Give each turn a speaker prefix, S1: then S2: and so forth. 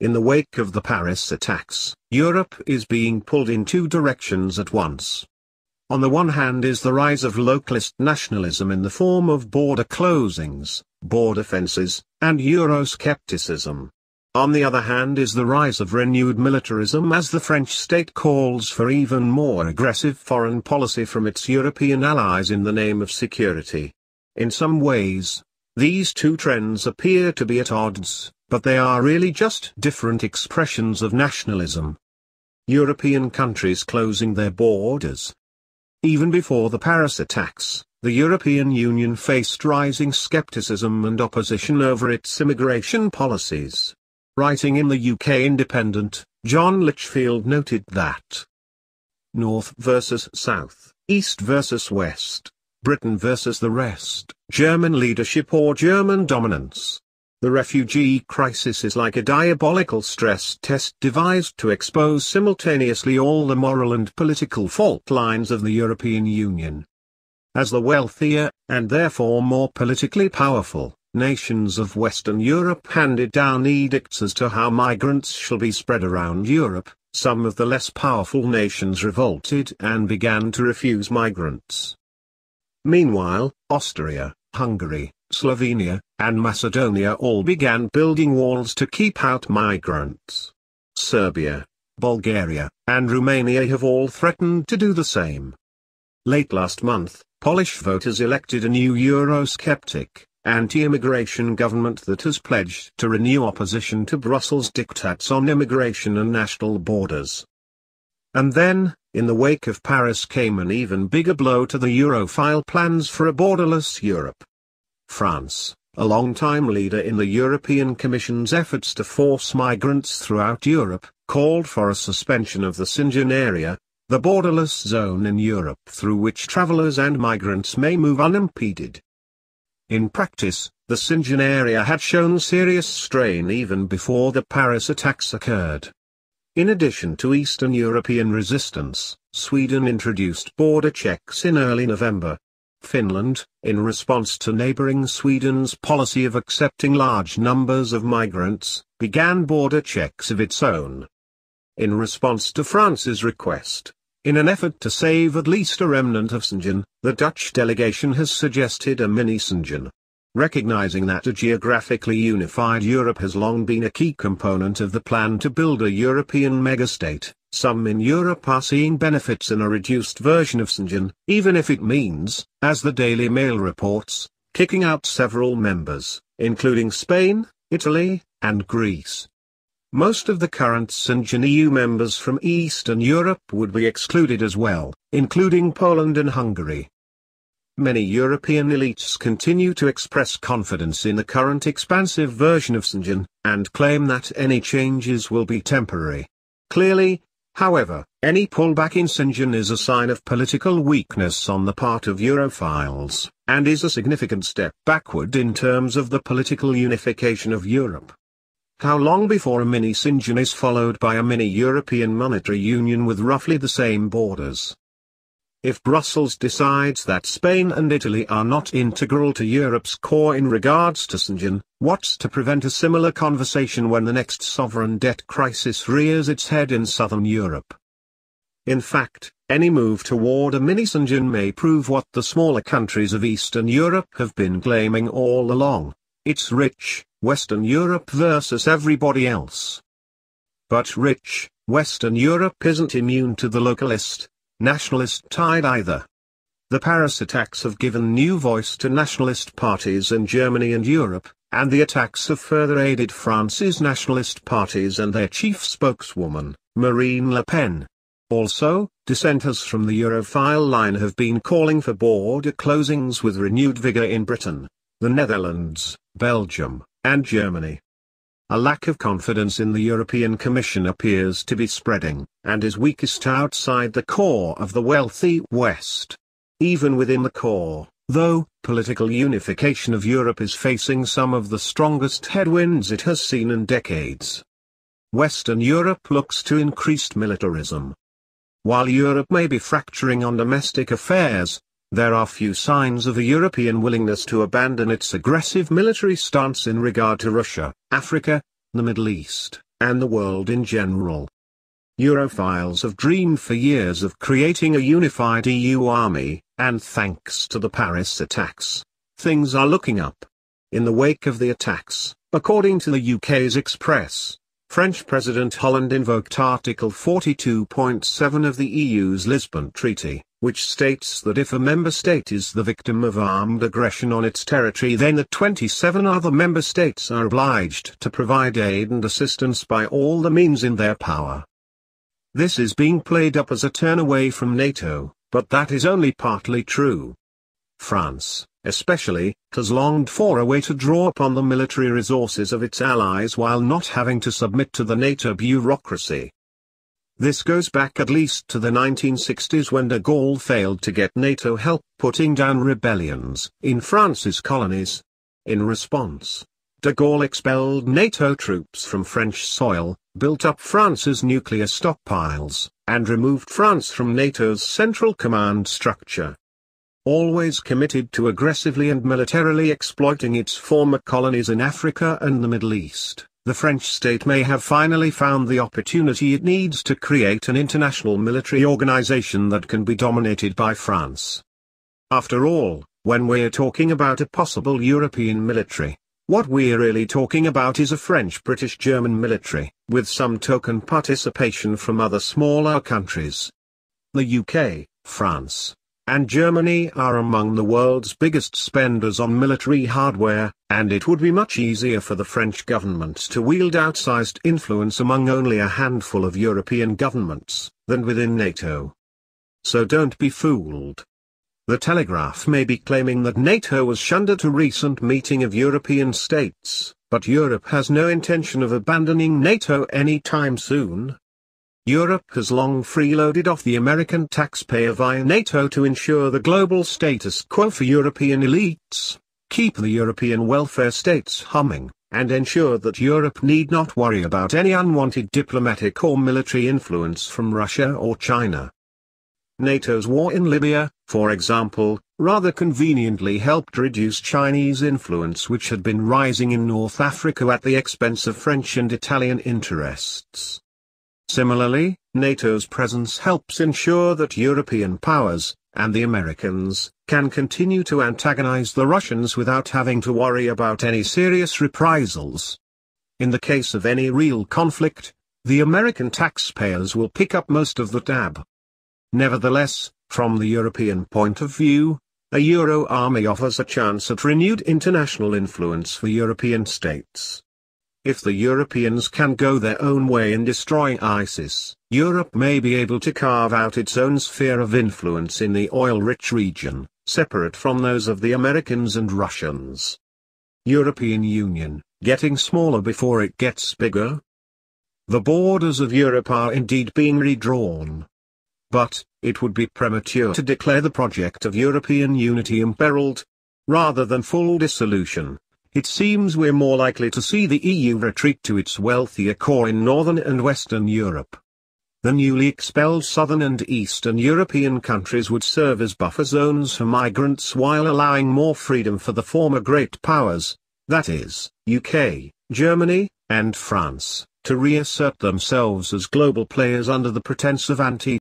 S1: In the wake of the Paris attacks, Europe is being pulled in two directions at once. On the one hand is the rise of localist nationalism in the form of border closings, border fences, and Euroscepticism. On the other hand is the rise of renewed militarism as the French state calls for even more aggressive foreign policy from its European allies in the name of security. In some ways, these two trends appear to be at odds, but they are really just different expressions of nationalism. European countries closing their borders. Even before the Paris attacks, the European Union faced rising skepticism and opposition over its immigration policies. Writing in the UK Independent, John Lichfield noted that North versus South, East versus West, Britain versus the rest, German leadership or German dominance. The refugee crisis is like a diabolical stress test devised to expose simultaneously all the moral and political fault lines of the European Union. As the wealthier, and therefore more politically powerful, nations of Western Europe handed down edicts as to how migrants shall be spread around Europe, some of the less powerful nations revolted and began to refuse migrants. Meanwhile, Austria, Hungary, Slovenia, and Macedonia all began building walls to keep out migrants. Serbia, Bulgaria, and Romania have all threatened to do the same. Late last month, Polish voters elected a new Eurosceptic, anti-immigration government that has pledged to renew opposition to Brussels' diktats on immigration and national borders. And then, in the wake of Paris came an even bigger blow to the Europhile plans for a borderless Europe. France, a long-time leader in the European Commission's efforts to force migrants throughout Europe, called for a suspension of the Schengen area, the borderless zone in Europe through which travelers and migrants may move unimpeded. In practice, the Schengen area had shown serious strain even before the Paris attacks occurred. In addition to Eastern European resistance, Sweden introduced border checks in early November. Finland, in response to neighboring Sweden's policy of accepting large numbers of migrants, began border checks of its own. In response to France's request, in an effort to save at least a remnant of Schengen, the Dutch delegation has suggested a mini-Schengen. Recognizing that a geographically unified Europe has long been a key component of the plan to build a European megastate, some in Europe are seeing benefits in a reduced version of Schengen, even if it means, as the Daily Mail reports, kicking out several members, including Spain, Italy, and Greece. Most of the current Schengen EU members from Eastern Europe would be excluded as well, including Poland and Hungary. Many European elites continue to express confidence in the current expansive version of Schengen, and claim that any changes will be temporary. Clearly, however, any pullback in Schengen is a sign of political weakness on the part of Europhiles, and is a significant step backward in terms of the political unification of Europe. How long before a mini-Schengen is followed by a mini-European monetary union with roughly the same borders? If Brussels decides that Spain and Italy are not integral to Europe's core in regards to Schengen, what's to prevent a similar conversation when the next sovereign debt crisis rears its head in southern Europe? In fact, any move toward a mini-Schengen may prove what the smaller countries of Eastern Europe have been claiming all along: it's rich, Western Europe versus everybody else. But rich, Western Europe isn't immune to the localist, nationalist tide either. The Paris attacks have given new voice to nationalist parties in Germany and Europe, and the attacks have further aided France's nationalist parties and their chief spokeswoman, Marine Le Pen. Also, dissenters from the Europhile line have been calling for border closings with renewed vigor in Britain, the Netherlands, Belgium, and Germany. A lack of confidence in the European Commission appears to be spreading, and is weakest outside the core of the wealthy West. Even within the core, though, political unification of Europe is facing some of the strongest headwinds it has seen in decades. Western Europe looks to increased militarism. While Europe may be fracturing on domestic affairs, there are few signs of a European willingness to abandon its aggressive military stance in regard to Russia, Africa, the Middle East, and the world in general. Europhiles have dreamed for years of creating a unified EU army, and thanks to the Paris attacks, things are looking up. In the wake of the attacks, according to the UK's Express, French President Hollande invoked Article 42.7 of the EU's Lisbon Treaty, which states that if a member state is the victim of armed aggression on its territory, then the 27 other member states are obliged to provide aid and assistance by all the means in their power. This is being played up as a turn away from NATO, but that is only partly true. France, especially, has longed for a way to draw upon the military resources of its allies while not having to submit to the NATO bureaucracy. This goes back at least to the 1960s when de Gaulle failed to get NATO help putting down rebellions in France's colonies. In response, de Gaulle expelled NATO troops from French soil, built up France's nuclear stockpiles, and removed France from NATO's central command structure. Always committed to aggressively and militarily exploiting its former colonies in Africa and the Middle East, the French state may have finally found the opportunity it needs to create an international military organization that can be dominated by France. After all, when we're talking about a possible European military, what we're really talking about is a French-British-German military, with some token participation from other smaller countries. The UK, France, and Germany are among the world's biggest spenders on military hardware, and it would be much easier for the French government to wield outsized influence among only a handful of European governments, than within NATO. So don't be fooled. The Telegraph may be claiming that NATO was shunned at a recent meeting of European states, but Europe has no intention of abandoning NATO anytime soon. Europe has long freeloaded off the American taxpayer via NATO to ensure the global status quo for European elites, keep the European welfare states humming, and ensure that Europe need not worry about any unwanted diplomatic or military influence from Russia or China. NATO's war in Libya, for example, rather conveniently helped reduce Chinese influence which had been rising in North Africa at the expense of French and Italian interests. Similarly, NATO's presence helps ensure that European powers, and the Americans, can continue to antagonize the Russians without having to worry about any serious reprisals. In the case of any real conflict, the American taxpayers will pick up most of the tab. Nevertheless, from the European point of view, a Euro army offers a chance at renewed international influence for European states. If the Europeans can go their own way in destroying ISIS, Europe may be able to carve out its own sphere of influence in the oil-rich region, separate from those of the Americans and Russians. European Union, getting smaller before it gets bigger? The borders of Europe are indeed being redrawn. But, it would be premature to declare the project of European unity imperiled. Rather than full dissolution, it seems we're more likely to see the EU retreat to its wealthier core in Northern and Western Europe. The newly expelled Southern and Eastern European countries would serve as buffer zones for migrants while allowing more freedom for the former great powers, that is, UK, Germany, and France, to reassert themselves as global players under the pretense of anti